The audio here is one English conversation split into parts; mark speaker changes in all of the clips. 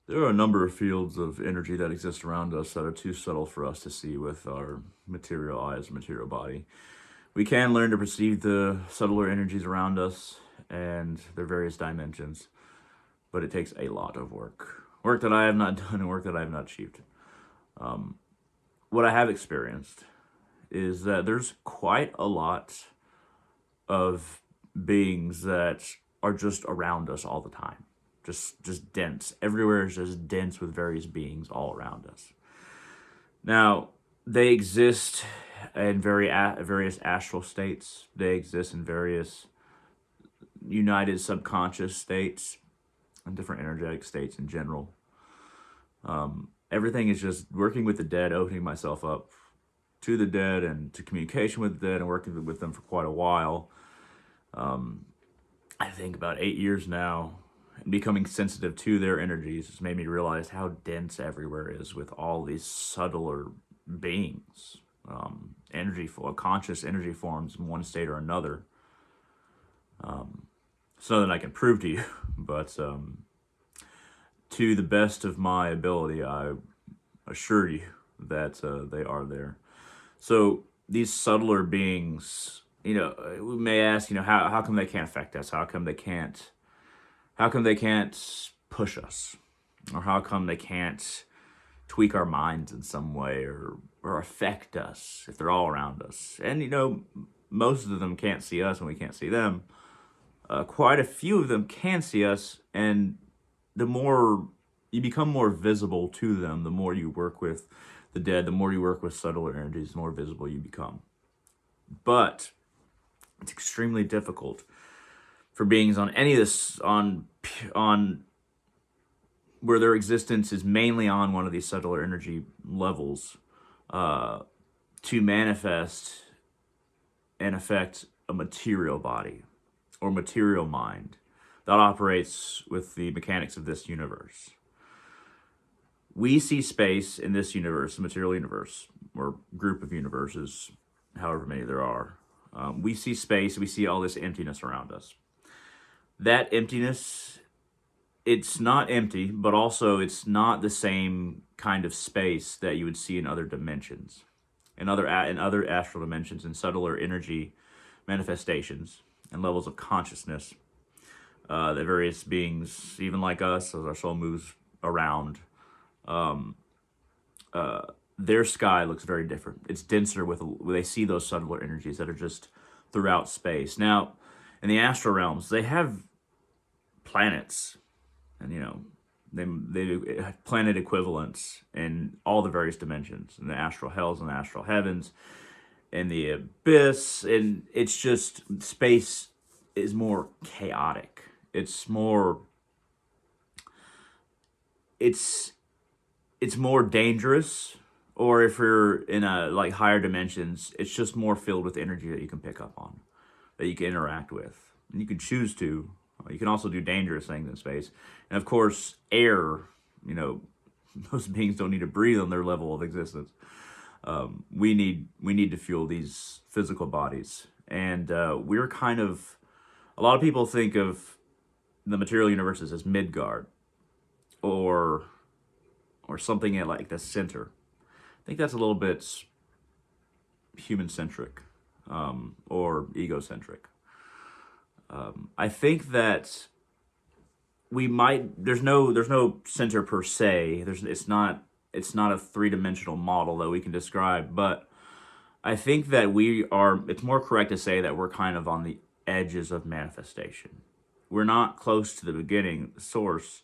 Speaker 1: There are a number of fields of energy that exist around us that are too subtle for us to see with our material eyes, material body. We can learn to perceive the subtler energies around us and their various dimensions, but it takes a lot of work. Work that I have not done and work that I have not achieved. What I have experienced is that there's quite a lot of beings that are just around us all the time. Just dense. Everywhere is just dense with various beings all around us. Now, they exist in various astral states. They exist in various united subconscious states and different energetic states in general. Everything is just working with the dead, opening myself up to the dead and to communication with the dead and working with them for quite a while. I think about 8 years now. And becoming sensitive to their energies has made me realize how dense everywhere is with all these subtler beings, conscious energy forms in one state or another. It's nothing I can prove to you, but to the best of my ability, I assure you that they are there. So these subtler beings, we may ask, how come they can't affect us? How come they can't push us? Or how come they can't tweak our minds in some way or affect us if they're all around us? And, most of them can't see us and we can't see them. Quite a few of them can see us, and the more you become more visible to them, the more you work with the dead, the more you work with subtler energies, the more visible you become. But it's extremely difficult for beings on any of this on where their existence is mainly on one of these subtler energy levels to manifest and affect a material body or material mind that operates with the mechanics of this universe. We see space in this universe, the material universe, or group of universes, however many there are. We see space, we see all this emptiness around us. That emptiness, it's not empty, but also it's not the same kind of space that you would see in other dimensions, in other astral dimensions, and subtler energy manifestations and levels of consciousness that various beings, even like us, as our soul moves around, their sky looks very different. It's denser they see those subtler energies that are just throughout space. Now, in the astral realms, they have planets, and they do planet equivalents in all the various dimensions, in the astral hells and the astral heavens, in the abyss, and it's just space is more chaotic. It's more dangerous, or if you're in like higher dimensions, it's just more filled with energy that you can pick up on, that you can interact with, and you can choose to. You can also do dangerous things in space, and of course, air. Most beings don't need to breathe on their level of existence. We need to fuel these physical bodies, and we're kind of. A lot of people think of the material universes as Midgard, or something at like the center. I think that's a little bit human-centric, or egocentric. I think that there's no center per se. It's not a three-dimensional model that we can describe, but I think that it's more correct to say that we're kind of on the edges of manifestation. We're not close to the beginning, the source,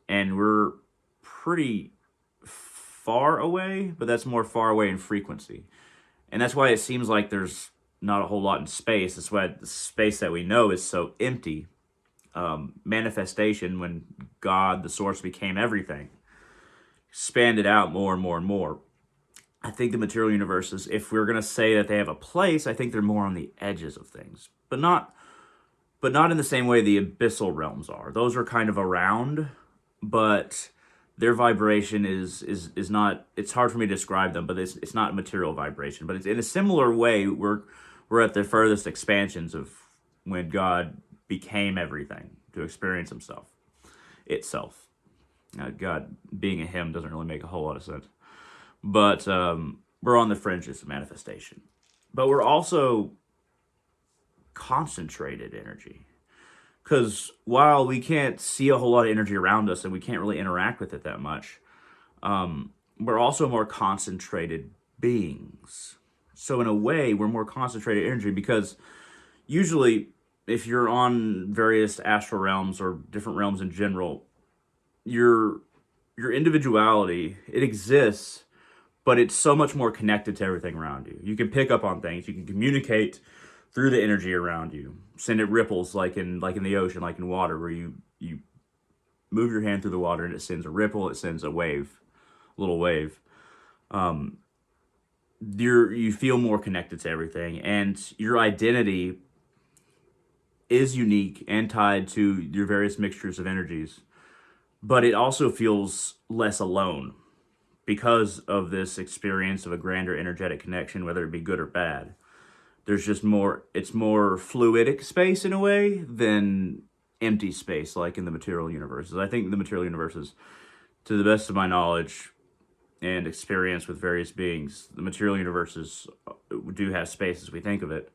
Speaker 1: and we're pretty far away, but that's more far away in frequency. And that's why it seems like there's not a whole lot in space. That's why the space that we know is so empty. Manifestation, when God, the source, became everything, expanded out more and more and more. I think the material universes, if we're going to say that they have a place, I think they're more on the edges of things, but not in the same way the abyssal realms are. Those are kind of around, but their vibration is not. It's hard for me to describe them, but it's not material vibration. But it's in a similar way. We're at the furthest expansions of when God became everything to experience itself. God, being a him doesn't really make a whole lot of sense. But we're on the fringes of manifestation. But we're also concentrated energy. Because while we can't see a whole lot of energy around us and we can't really interact with it that much, we're also more concentrated beings. So in a way, we're more concentrated energy because usually if you're on various astral realms or different realms in general, your your individuality, it exists, but it's so much more connected to everything around you. You can pick up on things, you can communicate through the energy around you. Send it ripples like in the ocean, like in water, where you move your hand through the water and it sends a ripple, it sends a wave, a little wave. Um, you feel more connected to everything, and your identity is unique and tied to your various mixtures of energies. But it also feels less alone because of this experience of a grander energetic connection, whether it be good or bad. There's just more, it's more fluidic space in a way than empty space like in the material universes. I think the material universes, to the best of my knowledge and experience with various beings, the material universes do have space as we think of it.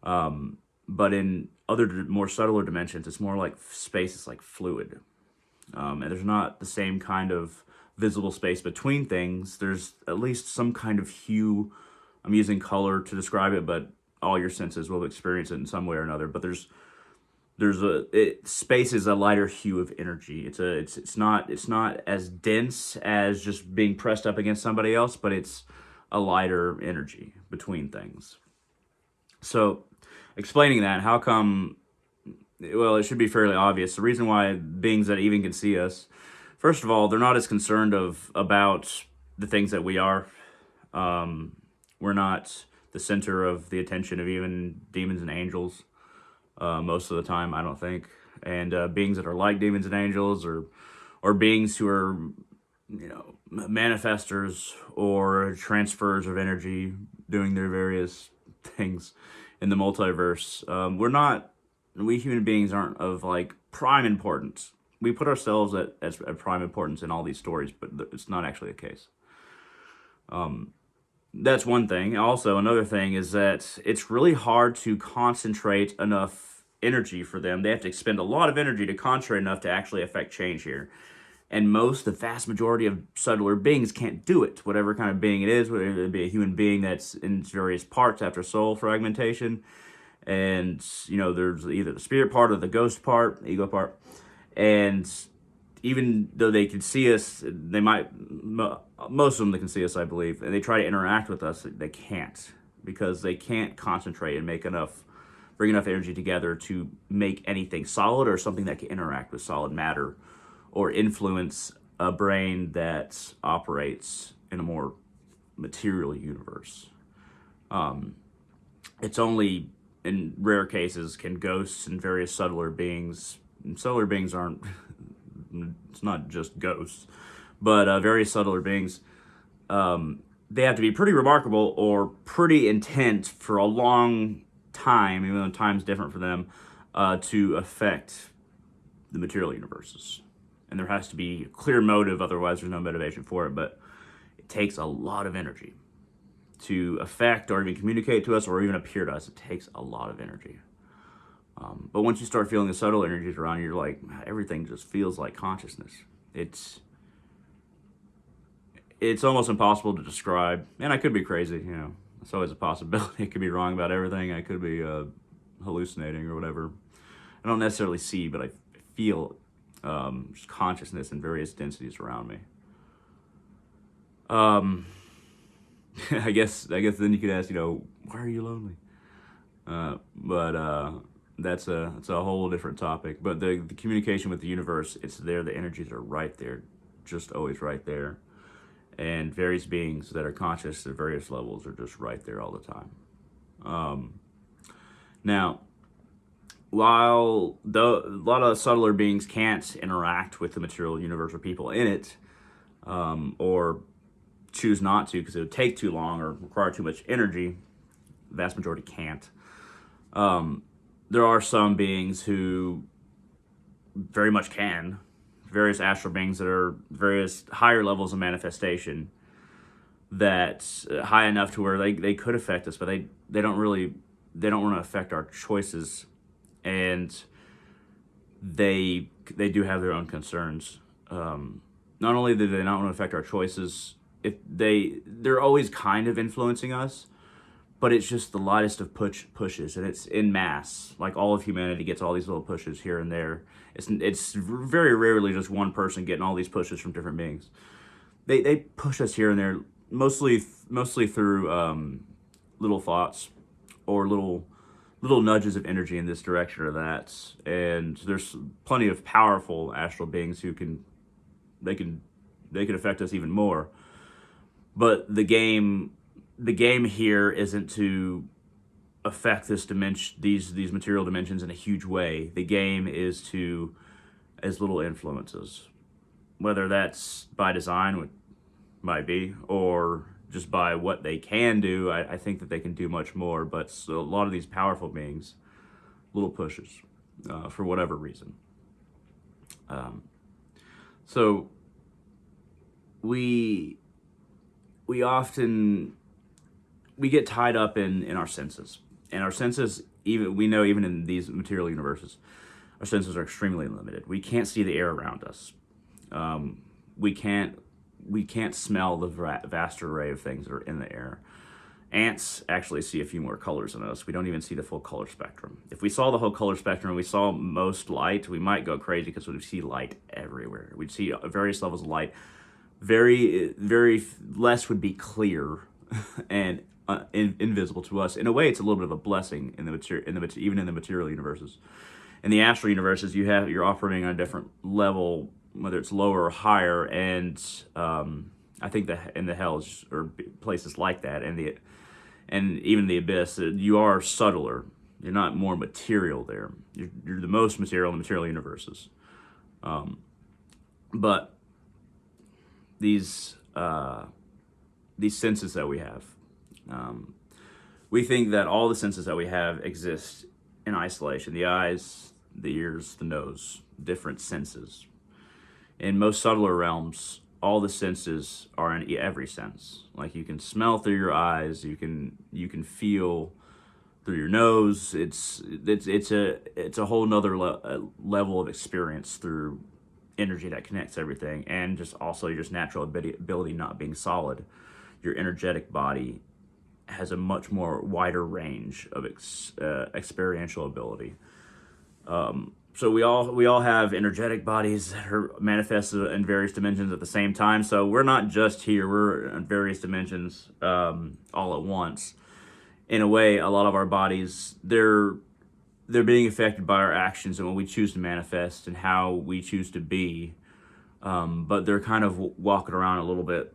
Speaker 1: But in other more subtler dimensions, it's more like space is like fluid. And there's not the same kind of visible space between things. There's at least some kind of hue. I'm using color to describe it, but all your senses will experience it in some way or another. But space is a lighter hue of energy. It's not as dense as just being pressed up against somebody else, but it's a lighter energy between things. So, explaining that, how come? Well, it should be fairly obvious. The reason why beings that even can see us, first of all, they're not as concerned about the things that we are. We're not the center of the attention of even demons and angels most of the time, I don't think. And beings that are like demons and angels, or beings who are, manifestors or transfers of energy, doing their various things in the multiverse. We human beings aren't of like prime importance. We put ourselves at prime importance in all these stories, but it's not actually the case. That's one thing. Also, another thing is that it's really hard to concentrate enough energy for them. They have to expend a lot of energy to concentrate enough to actually affect change here. And the vast majority of subtler beings can't do it. Whatever kind of being it is, whether it be a human being that's in various parts after soul fragmentation, and there's either the spirit part or the ghost part, the ego part, and even though they can see us, most of them that can see us, I believe, and they try to interact with us, they can't, because they can't concentrate and bring enough energy together to make anything solid or something that can interact with solid matter or influence a brain that operates in a more material universe. It's only in rare cases can ghosts and various subtler beings, aren't, it's not just ghosts, but various subtler beings, they have to be pretty remarkable or pretty intent for a long time, even though time's different for them, to affect the material universes. And there has to be a clear motive, otherwise there's no motivation for it, but it takes a lot of energy to affect or even communicate to us or even appear to us. It takes a lot of energy. But once you start feeling the subtle energies around you, you're like, everything just feels like consciousness. It's almost impossible to describe, and I could be crazy, it's always a possibility. I could be wrong about everything. I could be hallucinating or whatever. I don't necessarily see, but I feel just consciousness in various densities around me. I guess then you could ask, why are you lonely? But that's a whole different topic. But the communication with the universe, it's there. The energies are right there, just always right there. And various beings that are conscious at various levels are just right there all the time. Now, while a lot of subtler beings can't interact with the material universe or people in it, or choose not to because it would take too long or require too much energy, the vast majority can't. There are some beings who very much can, various astral beings that are various higher levels of manifestation that high enough to where they could affect us, but they don't really, they don't want to affect our choices, and they do have their own concerns. Not only do they not want to affect our choices, if they're always kind of influencing us, but it's just the lightest of pushes, and it's in mass. Like all of humanity gets all these little pushes here and there. It's very rarely just one person getting all these pushes from different beings. They push us here and there, mostly through little thoughts or little nudges of energy in this direction or that. And there's plenty of powerful astral beings who can affect us even more. But the game here isn't to affect this dimension, these material dimensions in a huge way. The game is to, as little influences, whether that's by design, which might be, or just by what they can do. I think that they can do much more, but a lot of these powerful beings, little pushes, for whatever reason. So we often get tied up in our senses, and our senses, even in these material universes, our senses are extremely limited. We can't see the air around us. We can't smell the vast array of things that are in the air. Ants actually see a few more colors than us. We don't even see the full color spectrum. If we saw the whole color spectrum and we saw most light, we might go crazy because we'd see light everywhere. We'd see various levels of light. Very less would be clear and invisible to us. In a way, it's a little bit of a blessing even in the material universes. In the astral universes, you're operating on a different level, whether it's lower or higher, and I think that in the hells or places like that, and even the abyss, you are subtler. You're not more material there. You're the most material in the material universes. But these senses that we have, we think that all the senses that we have exist in isolation. The eyes, the ears, the nose, different senses. In most subtler realms, all the senses are in every sense. Like you can smell through your eyes, you can feel through your nose. It's a whole nother level of experience through energy that connects everything, and just also your just natural ability not being solid. Your energetic body has a much more wider range of experiential ability. So we all have energetic bodies that are manifested in various dimensions at the same time. So we're not just here; we're in various dimensions all at once. In a way, a lot of our bodies they're being affected by our actions and what we choose to manifest and how we choose to be. But they're kind of walking around a little bit.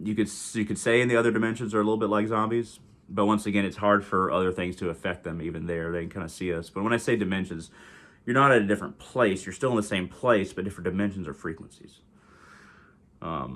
Speaker 1: You could say in the other dimensions are a little bit like zombies. But once again, it's hard for other things to affect them even there. They can kind of see us. But when I say dimensions, you're not at a different place. You're still in the same place, but different dimensions or frequencies. I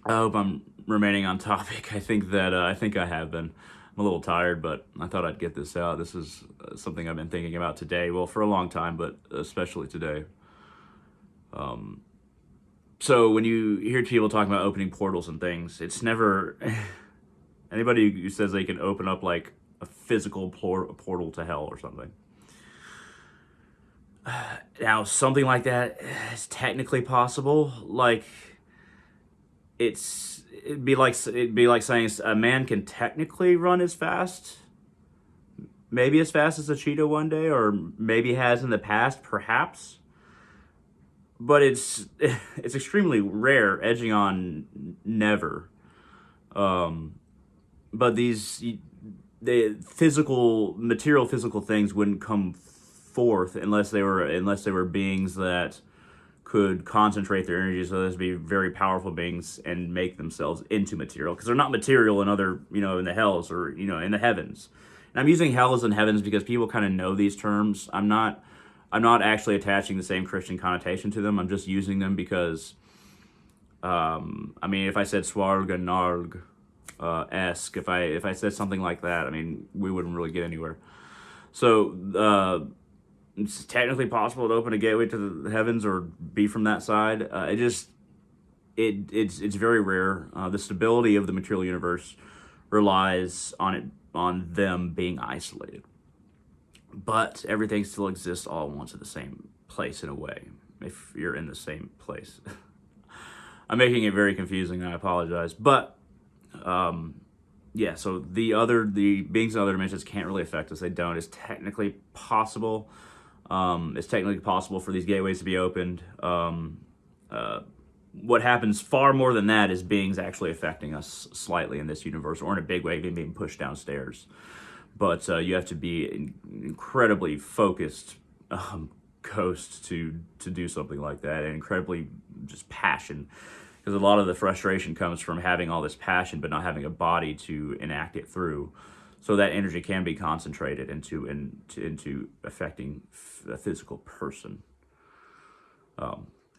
Speaker 1: hope I'm remaining on topic. I think I have been. I'm a little tired, but I thought I'd get this out. This is something I've been thinking about today. Well, for a long time, but especially today. So when you hear people talking about opening portals and things, it's never... Anybody who says they can open up like a physical portal to hell or something. Now, something like that is technically possible. Like, it'd be like saying a man can technically run as fast, maybe as fast as a cheetah one day, or maybe has in the past, perhaps. But it's extremely rare, edging on never. But the material physical things wouldn't come forth unless they were beings that could concentrate their energy, so those would be very powerful beings and make themselves into material, because they're not material in other, in the hells or, in the heavens. And I'm using hells and heavens because people kind of know these terms. I'm not actually attaching the same Christian connotation to them. I'm just using them because, if I said Swarg and Narg, esque, if I said something like that, we wouldn't really get anywhere. So it's technically possible to open a gateway to the heavens or be from that side. It's very rare. The stability of the material universe relies on them being isolated, but everything still exists all at once at the same place in a way. If you're in the same place, I'm making it very confusing. I apologize, but yeah. So the beings in other dimensions can't really affect us. They don't. It's technically possible. It's technically possible for these gateways to be opened. What happens far more than that is beings actually affecting us slightly in this universe, or in a big way, being pushed downstairs. But you have to be incredibly focused ghost to do something like that, and incredibly just passion, because a lot of the frustration comes from having all this passion but not having a body to enact it through. So that energy can be concentrated into affecting a physical person.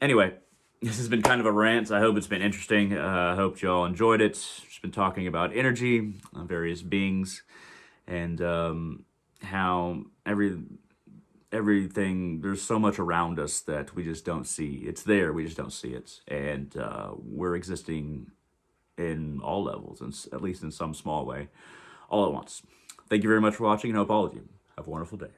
Speaker 1: Anyway, this has been kind of a rant. I hope it's been interesting. I hope y'all enjoyed it. Just been talking about energy, various beings, and how everything, there's so much around us that we just don't see. It's there, we just don't see it. And we're existing in all levels, and at least in some small way, all at once. Thank you very much for watching, and hope all of you have a wonderful day.